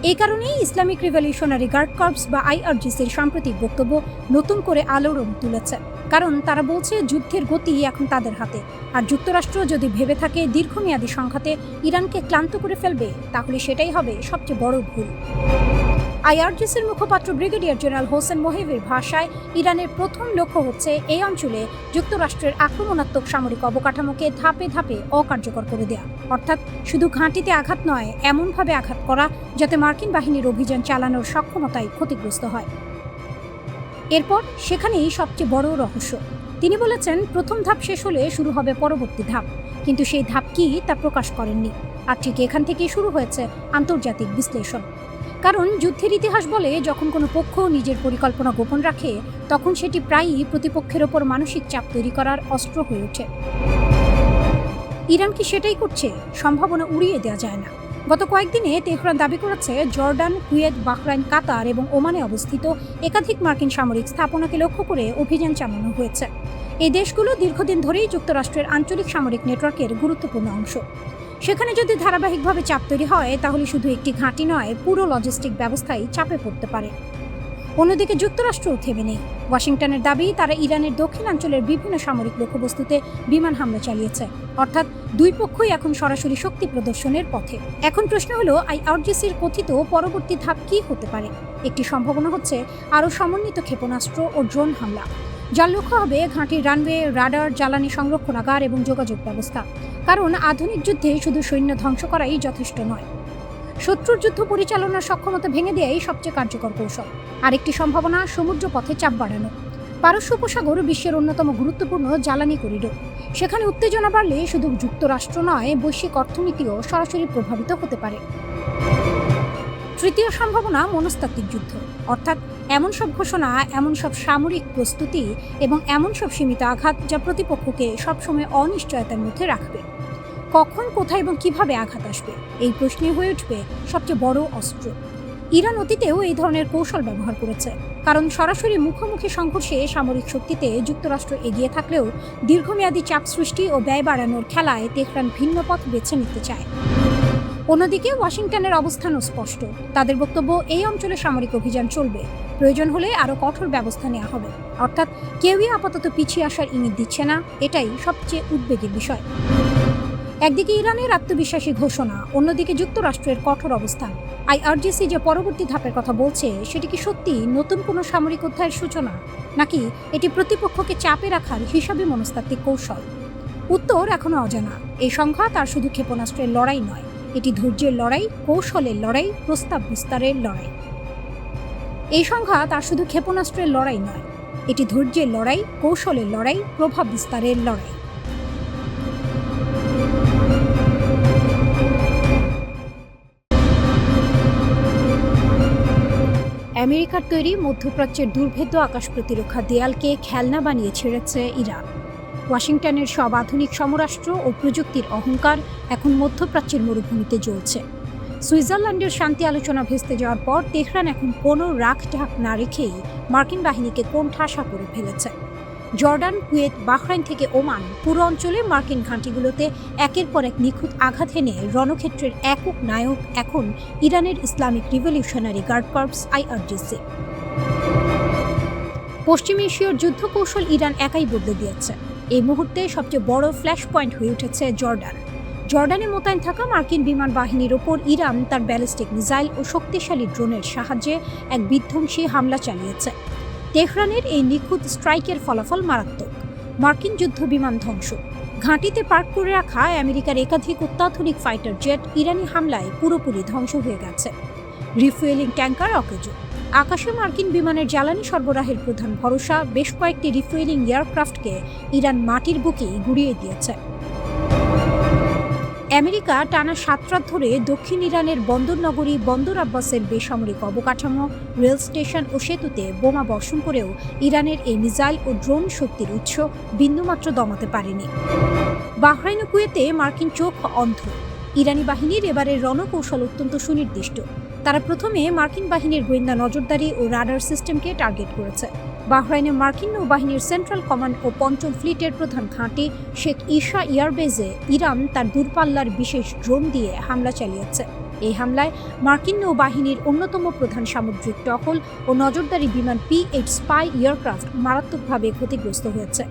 এই কারণেই ইসলামিক রিভলিউশনারি গার্ড কর্পস বা আইআরজিসির সাম্প্রতিক বক্তব্য নতুন করে আলোড়ন তুলেছে। কারণ তারা বলছে, যুদ্ধের গতি এখন তাদের হাতে। আর যুক্তরাষ্ট্র যদি ভেবে থাকে দীর্ঘমেয়াদী সংঘাতে ইরানকে ক্লান্ত করে ফেলবে, তাহলে সেটাই হবে সবচেয়ে বড় ভুল। আইআরজিসির মুখপাত্র ব্রিগেডিয়ার জেনারেল হোসেন মোহেবের ভাষায়, ইরানের প্রথম লক্ষ্য হচ্ছে এই অঞ্চলে যুক্তরাষ্ট্রের আক্রমণাত্মক সামরিক অবকাঠামোকে ধাপে ধাপে অকার্যকর করে দেয়া। অর্থাৎ শুধু ঘাঁটিতে আঘাত নয়, এমনভাবে আঘাত করা যাতে মার্কিন বাহিনীর অভিযান চালানোর সক্ষমতাই ক্ষতিগ্রস্ত হয়। এরপর সেখানেই সবচেয়ে বড় রহস্য। তিনি বলেছেন, প্রথম ধাপ শেষ হলে শুরু হবে পরবর্তী ধাপ, কিন্তু সেই ধাপ কি তা প্রকাশ করেননি। আর ঠিক এখান থেকেই শুরু হয়েছে আন্তর্জাতিক বিশ্লেষণ। কারণ যুদ্ধের ইতিহাস বলে, যখন কোনো পক্ষ নিজের পরিকল্পনা গোপন রাখে, তখন সেটি প্রায়ই প্রতিপক্ষের ওপর মানসিক চাপ তৈরি করার অস্ত্র হয়ে ওঠে। ইরান কি সেটাই করছে? সম্ভাবনা উড়িয়ে দেওয়া যায় না। গত কয়েকদিনে তেহরান দাবি করেছে, জর্ডান, কুয়েত, বাহরাইন, কাতার এবং ওমানে অবস্থিত একাধিক মার্কিন সামরিক স্থাপনাকে লক্ষ্য করে অভিযান চালানো হয়েছে। এই দেশগুলো দীর্ঘদিন ধরেই যুক্তরাষ্ট্রের আঞ্চলিক সামরিক নেটওয়ার্কের গুরুত্বপূর্ণ অংশ। সেখানে যদি ধারাবাহিকভাবে চাপ তৈরি হয়, তাহলে শুধু একটি ঘাঁটি নয়, পুরো লজিস্টিক ব্যবস্থাই চাপে পড়তে পারে। অন্যদিকে যুক্তরাষ্ট্রও থেমে নেই। ওয়াশিংটনের দাবি, তারা ইরানের দক্ষিণাঞ্চলের বিভিন্ন সামরিক লক্ষ্যবস্তুতে বিমান হামলা চালিয়েছে। অর্থাৎ দুই পক্ষই এখন সরাসরি শক্তি প্রদর্শনের পথে। এখন প্রশ্ন হলো, আইআরজিসির কথিত পরবর্তী ধাপ কি হতে পারে? একটি সম্ভাবনা হচ্ছে আরও সমন্বিত ক্ষেপণাস্ত্র ও ড্রোন হামলা, যার লক্ষ্য হবে ঘাঁটির রানওয়ে, রাডার, জ্বালানি সংরক্ষণাগার এবং যোগাযোগ ব্যবস্থা। কারণ আধুনিক যুদ্ধে শুধু সৈন্য ধ্বংস করাই যথেষ্ট নয়, শত্রুর যুদ্ধ পরিচালনার সক্ষমতা ভেঙে দেওয়াই সবচেয়ে কার্যকর কৌশল। আরেকটি সম্ভাবনা সমুদ্র পথে চাপ বাড়ানো। পারস্য উপসাগর বিশ্বের অন্যতম গুরুত্বপূর্ণ জ্বালানি করিডোর। সেখানে উত্তেজনা বাড়লে শুধু যুক্তরাষ্ট্র নয়, বৈশ্বিক অর্থনীতিও সরাসরি প্রভাবিত হতে পারে। তৃতীয় সম্ভাবনা মনস্তাত্ত্বিক যুদ্ধ, অর্থাৎ এমন সব ঘোষণা, এমন সব সামরিক প্রস্তুতি এবং এমন সব সীমিত আঘাত যা প্রতিপক্ষকে সবসময় অনিশ্চয়তার মধ্যে রাখবে। কখন, কোথায় এবং কিভাবে আঘাত আসবে, এই প্রশ্নই হয়ে উঠবে সবচেয়ে বড় অস্ত্র। ইরান অতীতেও এই ধরনের কৌশল ব্যবহার করেছে, কারণ সরাসরি মুখোমুখি সংঘর্ষে সামরিক শক্তিতে যুক্তরাষ্ট্র এগিয়ে থাকলেও দীর্ঘমেয়াদী চাপ সৃষ্টি ও ব্যয় বাড়ানোর খেলায় তেহরান ভিন্ন পথ বেছে নিতে চায়। অন্যদিকে ওয়াশিংটনের অবস্থানও স্পষ্ট। তাদের বক্তব্য, এই অঞ্চলে সামরিক অভিযান চলবে, প্রয়োজন হলে আরও কঠোর ব্যবস্থা নেওয়া হবে। অর্থাৎ কেউই আপাতত পিছিয়ে আসার ইঙ্গিত দিচ্ছে না। এটাই সবচেয়ে উদ্বেগের বিষয়। একদিকে ইরানের আত্মবিশ্বাসী ঘোষণা, অন্যদিকে যুক্তরাষ্ট্রের কঠোর অবস্থান। আইআরজিসি যে পরবর্তী ধাপের কথা বলছে, সেটি কি সত্যি নতুন কোনো সামরিক অধ্যায়ের সূচনা, নাকি এটি প্রতিপক্ষকে চাপে রাখার হিসাবে মনস্তাত্ত্বিক কৌশল? উত্তর এখনো অজানা। এই সংঘাত আর শুধু ক্ষেপণাস্ত্রের লড়াই নয়, এটি ধৈর্যের লড়াই, কৌশলের লড়াই, প্রস্তাব বিস্তারের লড়াই। এই সংঘাত আর শুধু ক্ষেপণাস্ত্রের লড়াই নয়, এটি ধৈর্যের লড়াই, কৌশলের লড়াই, প্রভাব বিস্তারের লড়াই। আমেরিকার তৈরি মধ্যপ্রাচ্যের দুর্ভেদ্য আকাশ প্রতিরক্ষা দেয়ালকে খেলনা বানিয়ে ছেড়েছে ইরান। ওয়াশিংটনের সব আধুনিক সমরাস্ত্র ও প্রযুক্তির অহংকার এখন মধ্যপ্রাচ্যের মরুভূমিতে জ্বলছে। সুইজারল্যান্ডের শান্তি আলোচনা ভেস্তে যাওয়ার পর তেহরান এখন কোনো রাখ ঢাক না রেখেই মার্কিন বাহিনীকে কোণঠাসা করে ফেলেছে। জর্ডান, কুয়েত, বাহরাইন থেকে ওমান, পুরো অঞ্চলে মার্কিন ঘাঁটিগুলোতে একের পর এক নিখুঁত আঘাত এনে রণক্ষেত্রের একক নায়ক এখন ইরানের Islamic revolutionary guard corps IRGC. পশ্চিম এশীয় যুদ্ধ কৌশল ইরান একাই বদলে দিয়েছে। এই মুহূর্তে সবচেয়ে বড় ফ্ল্যাশ পয়েন্ট হয়ে উঠেছে জর্ডান। জর্ডানে মোতায়েন থাকা মার্কিন বিমান বাহিনীর ওপর ইরান তার ব্যালিস্টিক মিসাইল ও শক্তিশালী ড্রোনের সাহায্যে এক বিধ্বংসী হামলা চালিয়েছে। তেহরানের এই নিখুঁত স্ট্রাইকের ফলাফল মারাত্মক। মার্কিন যুদ্ধ বিমান ধ্বংস, ঘাঁটিতে পার্ক করে রাখা আমেরিকার একাধিক অত্যাধুনিক ফাইটার জেট ইরানি হামলায় পুরোপুরি ধ্বংস হয়ে গেছে। রিফুয়েলিং ট্যাঙ্কার অকেজো, আকাশে মার্কিন বিমানের জ্বালানি সরবরাহের প্রধান ভরসা বেশ কয়েকটি রিফুয়েলিং এয়ারক্রাফটকে ইরান মাটির বুকেই গুড়িয়ে দিয়েছে। আমেরিকা টানা 7 রাত ধরে দক্ষিণ ইরানের বন্দরনগরী বন্দর আব্বাসের বেসামরিক অবকাঠামো, রেল স্টেশন ও সেতুতে বোমা বর্ষণ করেও ইরানের এই মিসাইল ও ড্রোন শক্তির উৎস বিন্দুমাত্র দমাতে পারেনি। বাহরাইন ও কুয়েতে মার্কিন চোখ অন্ধ। ইরানি বাহিনীর এবারের রণকৌশল অত্যন্ত সুনির্দিষ্ট। তারা প্রথমে মার্কিন বাহিনীর গোয়েন্দা নজরদারি ও রাডার সিস্টেমকে টার্গেট করেছে। বাহরাইনে মার্কিন নৌবাহিনীর সেন্ট্রাল কমান্ড ও পঞ্চম ফ্লিটের প্রধান ঘাঁটি শেখ ঈসা এয়ারবেজে ইরান তার দূরপাল্লার বিশেষ ড্রোন দিয়ে হামলা চালিয়েছে। এই হামলায় মার্কিন নৌবাহিনীর অন্যতম প্রধান সামুদ্রিক টহল ও নজরদারি বিমান P-8 স্পাই এয়ারক্রাফট মারাত্মকভাবে ক্ষতিগ্রস্ত হয়েছে।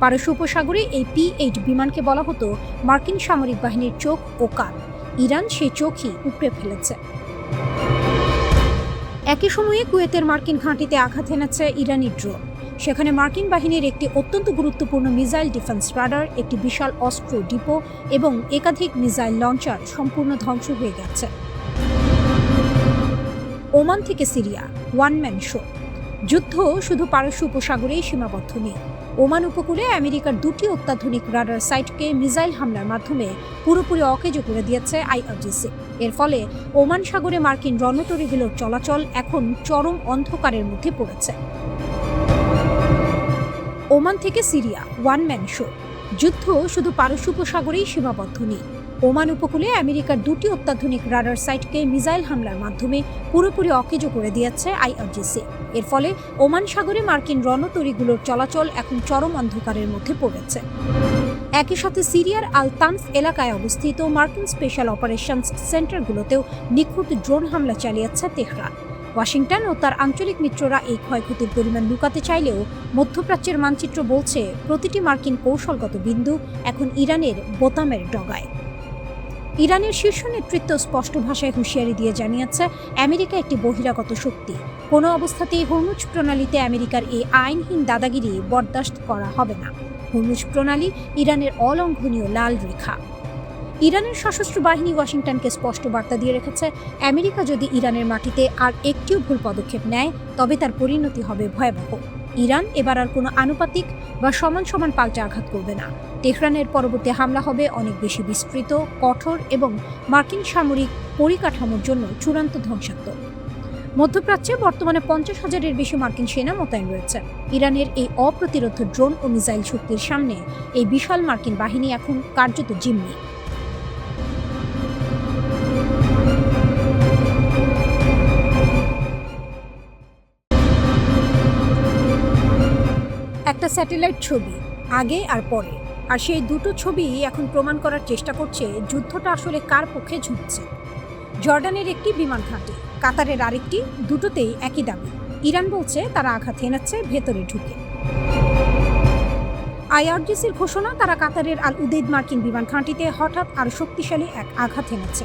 পারস্য উপসাগরে এই P-8 বিমানকে বলা হতো মার্কিন সামরিক বাহিনীর চোখ ও কান। ইরান সেই চোখই উপড়ে ফেলেছে। একই সময়ে কুয়েতের মার্কিন ঘাঁটিতে আঘাত এনেছে ইরানি ড্রোন। সেখানে মার্কিন বাহিনীর একটি অত্যন্ত গুরুত্বপূর্ণ মিসাইল ডিফেন্স রাডার, একটি বিশাল অস্ত্র ডিপো এবং একাধিক মিসাইল লঞ্চার সম্পূর্ণ ধ্বংস হয়ে গেছে। ওমান থেকে সিরিয়া, ওয়ান ম্যান শো। যুদ্ধ শুধু পারস্য উপসাগরেই সীমাবদ্ধ নেই। ওমান উপকূলে আমেরিকার 2টি অত্যাধুনিক রাডার সাইটকে মিসাইল হামলার মাধ্যমে পুরোপুরি অকেজো করে দিয়েছে আইআরজিসি। এর ফলে ওমান সাগরে মার্কিন রণতরীগুলোর চলাচল এখন চরম অন্ধকারের মধ্যে পড়েছে। ওমান থেকে সিরিয়া, ওয়ান ম্যান শো। যুদ্ধ শুধু পারস্য উপসাগরেই সীমাবদ্ধ নেই। ওমান উপকূলে আমেরিকার 2টি অত্যাধুনিক রাডার সাইটকে মিসাইল হামলার মাধ্যমে পুরোপুরি অকেজো করে দিয়েছে আইআরজিসি। এর ফলে ওমান সাগরে মার্কিন রণতরীগুলোর চলাচল এখন চরম অন্ধকারের মধ্যে পড়েছে। একই সাথে সিরিয়ার আল তানফ এলাকায় অবস্থিত মার্কিন স্পেশাল অপারেশনস সেন্টারগুলোতেও নিখুঁত ড্রোন হামলা চালিয়েছে তেহরান। ওয়াশিংটন ও তার আঞ্চলিক মিত্ররা এই ক্ষয়ক্ষতির পরিমাণ লুকাতে চাইলেও মধ্যপ্রাচ্যের মানচিত্র বলছে প্রতিটি মার্কিন কৌশলগত বিন্দু এখন ইরানের বোতামের ডগায়। ইরানের শীর্ষ নেতৃত্ব স্পষ্ট ভাষায় হুঁশিয়ারি দিয়ে জানিয়েছে, আমেরিকা একটি বহিরাগত শক্তি। কোনো অবস্থাতেই হরমুজ প্রণালীতে আমেরিকার এই আইনহীন দাদাগিরি বরদাস্ত করা হবে না। হরমুজ প্রণালী ইরানের অলঙ্ঘনীয় লাল রেখা। ইরানের সশস্ত্র বাহিনী ওয়াশিংটনকে স্পষ্ট বার্তা দিয়ে রেখেছে, আমেরিকা যদি ইরানের মাটিতে আর একটিও ভুল পদক্ষেপ নেয় তবে তার পরিণতি হবে ভয়াবহ। ইরান এবার আর কোনো আনুপাতিক বা সমান সমান পাল্টা আঘাত করবে না। তেহরানের পরবর্তী হামলা হবে অনেক বেশি বিস্তৃত, কঠোর এবং মার্কিন সামরিক পরিকাঠামোর জন্য চূড়ান্ত ধ্বংসাত্মক। মধ্যপ্রাচ্যে বর্তমানে 50,000-এর বেশি মার্কিন সেনা মোতায়েন রয়েছে। ইরানের এই অপ্রতিরোধ ড্রোন ও মিসাইল শক্তির সামনে এই বিশাল মার্কিন বাহিনী এখন কার্যত জিম্মি। একটা স্যাটেলাইট ছবি, আগে আর পরে, আর সেই দুটো ছবি এখন প্রমাণ করার চেষ্টা করছে যুদ্ধটা আসলে কার পক্ষে ঝুঁকছে। জর্ডানের একটি বিমান ঘাঁটি, কাতারের আরেকটি, দুটোতেই একই দাবি। ইরান বলছে তারা আঘাত হেনাচ্ছে ভেতরে ঢুকে। আইআরজিসির ঘোষণা, তারা কাতারের আল উদেইদ মার্কিন বিমান ঘাঁটিতে হঠাৎ আর শক্তিশালী এক আঘাত হেনাচ্ছে।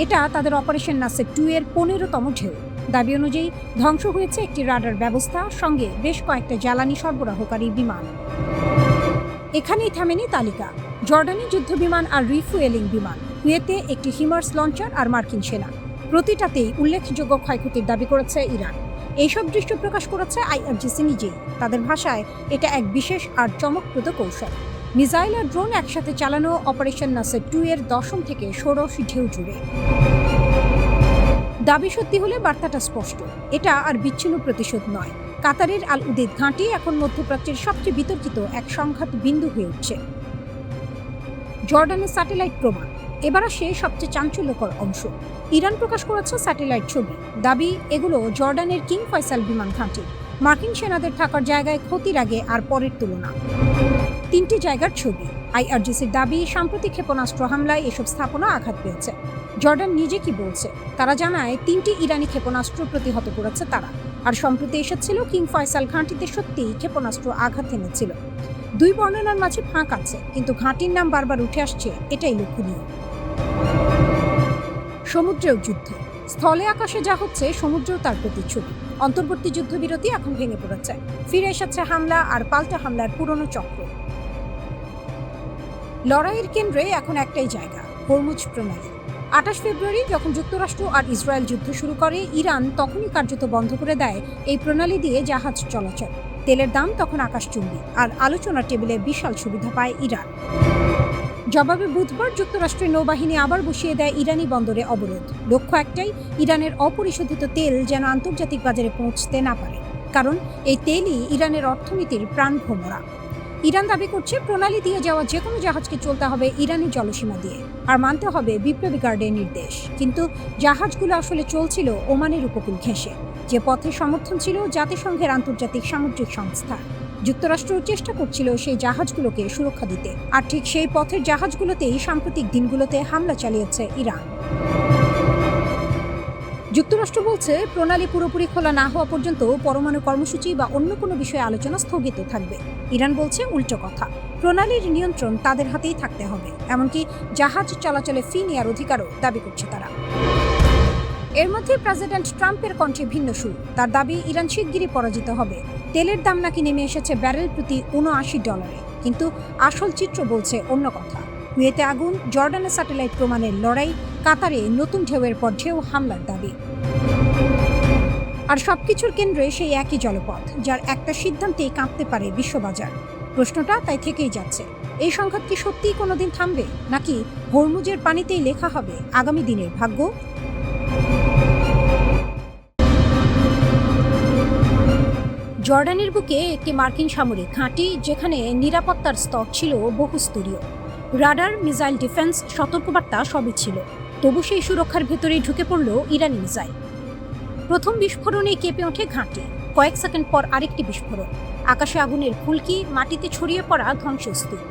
এটা তাদের অপারেশন নাসের 2 এর 15তম ঢেউ। দাবি অনুযায়ী ধ্বংস হয়েছে একটি রাডার ব্যবস্থা, সঙ্গে বেশ কয়েকটা জ্বালানি সরবরাহকারী বিমান। এখানেই থামেনি তালিকা। জর্ডানি যুদ্ধ বিমান আর রিফুয়েলিং বিমান, কুয়েতে একটি হিমার্স লঞ্চার আর মার্কিন সেনা, প্রতিটাতেই উল্লেখযোগ্য ক্ষয়ক্ষতির দাবি করেছে ইরান। এইসব দৃশ্য প্রকাশ করেছে আইআরজিসি নিজেই। তাদের ভাষায় এটা এক বিশেষ আর চমকপ্রদ কৌশল। মিসাইল আর ড্রোন একসাথে চালানো অপারেশন নাসের 2 এর 10ম থেকে 16 ঢেউ জুড়ে। দাবি সত্যি হলে বার্তাটা স্পষ্ট, এটা আর বিচ্ছিন্ন প্রতিশোধ নয়। কাতারের আল উদেইদ ঘাঁটি এখন মধ্যপ্রাচ্যের সবচেয়ে বিতর্কিত এক সংঘাত বিন্দু হয়ে উঠছে। জর্ডানের স্যাটেলাইট প্রমাণ, এবার আসে সবচেয়ে চাঞ্চল্যকর অংশ। ইরান প্রকাশ করেছে স্যাটেলাইট ছবি। দাবি, এগুলো জর্ডানের কিং ফয়সাল বিমান ঘাঁটি, মার্কিন সেনাদের থাকার জায়গায় ক্ষতির আগে আর পরের তুলনা। 3টি জায়গার ছবি। আইআরজিসির দাবি, সাম্প্রতিক ক্ষেপণাস্ত্র হামলায় এসব স্থাপনা আঘাত পেয়েছে। জর্ডান নিজে কি বলছে? তারা জানায় 3টি ইরানি ক্ষেপণাস্ত্র প্রতিহত করেছে তারা। আর সম্প্রতি এসেছিল কিং ফয়সাল ঘাঁটিতে সত্যিই ক্ষেপণাস্ত্র আঘাত এনেছিল। 2 বর্ণনার মাঝে ফাঁক আছে, কিন্তু ঘাঁটির নাম বারবার উঠে আসছে, এটাই লক্ষণীয়। সমুদ্রেও যুদ্ধ, স্থলে আকাশে যা হচ্ছে সমুদ্রেও তার প্রতিচ্ছবি। অন্তর্বর্তী যুদ্ধবিরতি এখন ভেঙে পড়েছে, ফিরে এসেছে হামলা আর পাল্টা হামলার পুরনো চক্র। লড়াইয়ের কেন্দ্রে এখন একটাই জায়গা, হরমুজ প্রণালী। 28 ফেব্রুয়ারি যখন যুক্তরাষ্ট্র আর ইসরায়েল যুদ্ধ শুরু করে, ইরান তখনই কার্যত বন্ধ করে দেয় এই প্রণালী দিয়ে জাহাজ চলাচল। তেলের দাম তখন আকাশচুম্বী, আর আলোচনার টেবিলে বিশাল সুবিধা পায় ইরান। জবাবে বুধবার যুক্তরাষ্ট্রের নৌবাহিনী আবার বসিয়ে দেয় ইরানি বন্দরে অবরোধ। লক্ষ্য একটাই, ইরানের অপরিশোধিত তেল যেন আন্তর্জাতিক বাজারে পৌঁছতে না পারে, কারণ এই তেলই ইরানের অর্থনীতির প্রাণভোমরা। ইরান দাবি করছে প্রণালী দিয়ে যাওয়া যে কোনো জাহাজকে চলতে হবে ইরানি জলসীমা দিয়ে, আর মানতে হবে বিপ্লবী গার্ডের নির্দেশ। কিন্তু জাহাজগুলো আসলে চলছিল ওমানের উপকূল ঘেঁষে, যে পথে সমর্থন ছিল জাতিসংঘের আন্তর্জাতিক সামুদ্রিক সংস্থা। যুক্তরাষ্ট্র চেষ্টা করছিল সেই জাহাজগুলোকে সুরক্ষা দিতে, আর ঠিক সেই পথের জাহাজগুলোতেই সাম্প্রতিক দিনগুলোতে হামলা চালিয়েছে ইরান। যুক্তরাষ্ট্র বলছে প্রণালী পুরোপুরি খোলা না হওয়া পর্যন্ত পরমাণু কর্মসূচি বা অন্য কোনো বিষয়ে আলোচনা স্থগিত থাকবে। ইরান বলছে উল্টো কথা, প্রণালীর নিয়ন্ত্রণ তাদের হাতেই থাকতে হবে, এমনকি জাহাজ চলাচলে ফি নেওয়ার অধিকারও দাবি করছে তারা। এর মধ্যে প্রেসিডেন্ট ট্রাম্পের কণ্ঠে ভিন্ন সুর। তার দাবি, ইরান শিগগিরই পরাজিত হবে। তেলের দাম নাকি নেমে এসেছে ব্যারেল প্রতি $79, কিন্তু আসল চিত্র বলছে অন্য কথা। কুয়েতে আগুন, জর্ডানের স্যাটেলাইট প্রমাণের লড়াই, কাতারে নতুন ঢেউয়ের পর ঢেউ হামলার দাবি। আর সবকিছুর কেন্দ্রে সেই একই জলপথ, যার একটা সিদ্ধান্তেই কাঁপতে পারে বিশ্ববাজার। প্রশ্নটা তাই থেকেই যাচ্ছে, এই সংঘাত কি সত্যিই কোনোদিন থামবে, নাকি হরমুজের পানিতেই লেখা হবে আগামী দিনের ভাগ্য? জর্ডানের বুকে একটি মার্কিন সামরিক ঘাঁটি, যেখানে নিরাপত্তার স্তর ছিল বহুস্তরীয়। রাডার, মিসাইল ডিফেন্স, সতর্কবার্তা সবই ছিল। তবু সেই সুরক্ষার ভেতরেই ঢুকে পড়ল ইরানি মিসাইল। প্রথম বিস্ফোরণে কেঁপে ওঠে ঘাঁটি, কয়েক সেকেন্ড পর আরেকটি বিস্ফোরণ, আকাশে আগুনের ফুলকি, মাটিতে ছড়িয়ে পড়া ধ্বংসস্তূপ।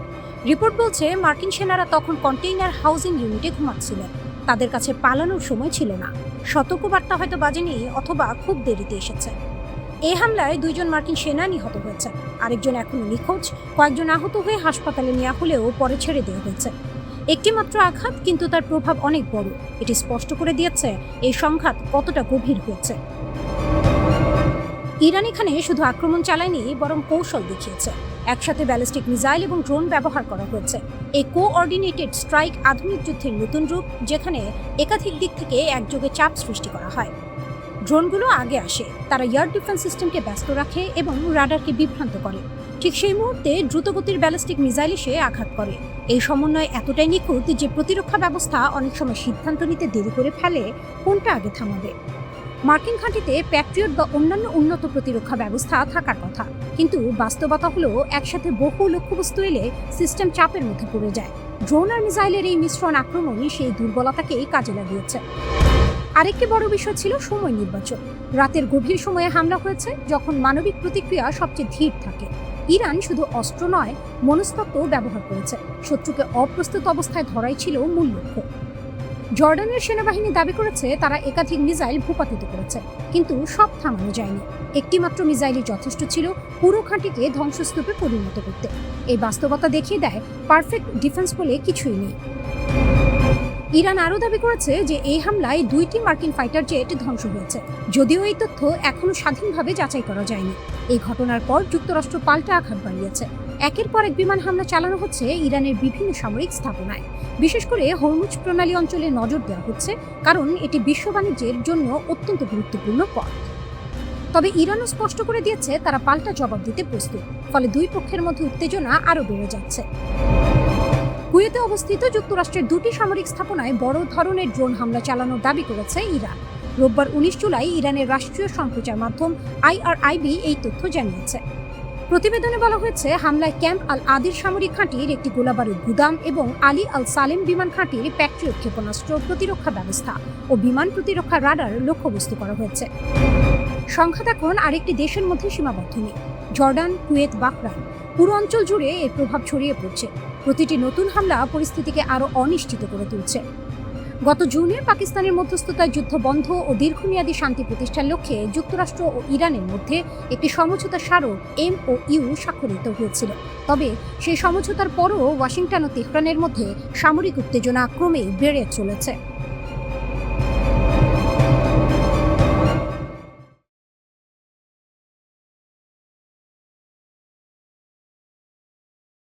রিপোর্ট বলছে মার্কিন সেনারা তখন কন্টেইনার হাউজিং ইউনিটে ঘুমাচ্ছিলেন। তাদের কাছে পালানোর সময় ছিল না। সতর্কবার্তা হয়তো বাজেনি অথবা খুব দেরিতে এসেছে। এই হামলায় 2 জন মার্কিন সেনা নিহত হয়েছে, আরেকজন এখনো নিখোঁজ। কয়েকজন আহত হয়ে হাসপাতালে নেওয়া হলেও পরে ছেড়ে দেওয়া হয়েছে। একটি মাত্র আঘাত, কিন্তু তার প্রভাব অনেক বড়। এটি স্পষ্ট করে দিয়েছে এই সংঘাত কতটা গভীর হয়েছে। ইরান এখানে শুধু আক্রমণ চালায়নি, বরং কৌশল দেখিয়েছে। একসাথে ব্যালিস্টিক মিসাইল এবং ড্রোন ব্যবহার করা হয়েছে। এই কোঅর্ডিনেটেড স্ট্রাইক আধুনিক যুদ্ধের নতুন রূপ, যেখানে একাধিক দিক থেকে একযোগে চাপ সৃষ্টি করা হয়। ড্রোনগুলো আগে আসে, তারা এয়ার ডিফেন্স সিস্টেমকে ব্যস্ত রাখে এবং রাডারকে বিভ্রান্ত করে। ঠিক সেই মুহূর্তে দ্রুতগতির ব্যালিস্টিক মিসাইল এসে আঘাত করে। এই সমন্বয় এতটাই নিখুঁত যে প্রতিরক্ষা ব্যবস্থা অনেক সময় সিদ্ধান্ত নিতে দেরি করে ফেলে কোনটা আগে থামাবে। মার্কিন ঘাঁটিতে প্যাট্রিয়ট বা অন্যান্য উন্নত প্রতিরক্ষা ব্যবস্থা থাকার কথা, কিন্তু বাস্তবতা হলো একসাথে বহু লক্ষ্যবস্তু এলে সিস্টেম চাপের মধ্যে পড়ে যায়। ড্রোন আর মিসাইলের এই মিশ্রণ আক্রমণই সেই দুর্বলতাকেই কাজে লাগিয়েছে। আরেকটি বড় বিষয় ছিল সময় নির্বাচন। রাতের গভীর সময়ে হামলা হয়েছে, যখন মানবিক প্রতিক্রিয়া সবচেয়ে ধীর থাকে। ইরান শুধু অস্ত্র নয়, মনস্তত্ত্ব ব্যবহার করেছে। শত্রুকে অপ্রস্তুত অবস্থায় ধরাই ছিল মূল লক্ষ্য। জর্ডানের সেনাবাহিনী দাবি করেছে তারা একাধিক মিসাইল ভূপাতিত করেছে, কিন্তু সব থামানো যায়নি। একটি মাত্র মিসাইলই যথেষ্ট ছিল পুরো ঘাঁটিকে ধ্বংসস্তূপে পরিণত করতে। এই বাস্তবতা দেখিয়ে দেয় পারফেক্ট ডিফেন্স বলে কিছুই নেই। ইরান আরও দাবি করেছে যে এই হামলায় 2টি মার্কিন ফাইটার জেট ধ্বংস হয়েছে, যদিও এই তথ্য এখনও স্বাধীনভাবে যাচাই করা যায়নি। এই ঘটনার পর যুক্তরাষ্ট্র পাল্টা আঘাত বাড়িয়েছে। একের পর এক বিমান হামলা চালানো হচ্ছে ইরানের বিভিন্ন সামরিক স্থাপনায়। বিশেষ করে হরমুজ প্রণালী অঞ্চলে নজর দেওয়া হচ্ছে, কারণ এটি বিশ্ব বাণিজ্যের জন্য অত্যন্ত গুরুত্বপূর্ণ পথ। তবে ইরানও স্পষ্ট করে দিয়েছে তারা পাল্টা জবাব দিতে প্রস্তুত, ফলে দুই পক্ষের মধ্যে উত্তেজনা আরও বেড়ে যাচ্ছে। কুয়েতে অবস্থিত যুক্তরাষ্ট্রের 2টি সামরিক স্থাপনায় বড় ধরনের ড্রোন হামলা চালানোর দাবি করেছে ইরান। রোববার 19 জুলাই ইরানের রাষ্ট্রীয় সম্প্রচার মাধ্যম IRIB এই তথ্য জানিয়েছে। প্রতিবেদনে বলা হয়েছে হামলায় ক্যাম্প আল আদির সামরিক ঘাঁটির একটি গোলাবারুদ গুদাম এবং আলী আল সালেম বিমান ঘাঁটির প্যাট্রিয়ট ক্ষেপণাস্ত্র প্রতিরক্ষা ব্যবস্থা ও বিমান প্রতিরক্ষা রাডার লক্ষ্যবস্তু করা হয়েছে। সংঘাত এখন আরেকটি দেশের মধ্যে সীমাবদ্ধ নেই। জর্ডান, কুয়েত, বাহরাইন, পুরো অঞ্চল জুড়ে এর প্রভাব ছড়িয়ে পড়ছে। প্রতিটি নতুন হামলা পরিস্থিতিকে আরও অনিশ্চিত করে তুলছে। গত জুনে পাকিস্তানের মধ্যস্থতায় যুদ্ধ বন্ধ ও দীর্ঘমেয়াদী শান্তি প্রতিষ্ঠার লক্ষ্যে যুক্তরাষ্ট্র ও ইরানের মধ্যে একটি সমঝোতা স্মারক MOU স্বাক্ষরিত হয়েছিল। তবে সেই সমঝোতার পরও ওয়াশিংটন ও তেহরানের মধ্যে সামরিক উত্তেজনা ক্রমেই বেড়ে চলেছে।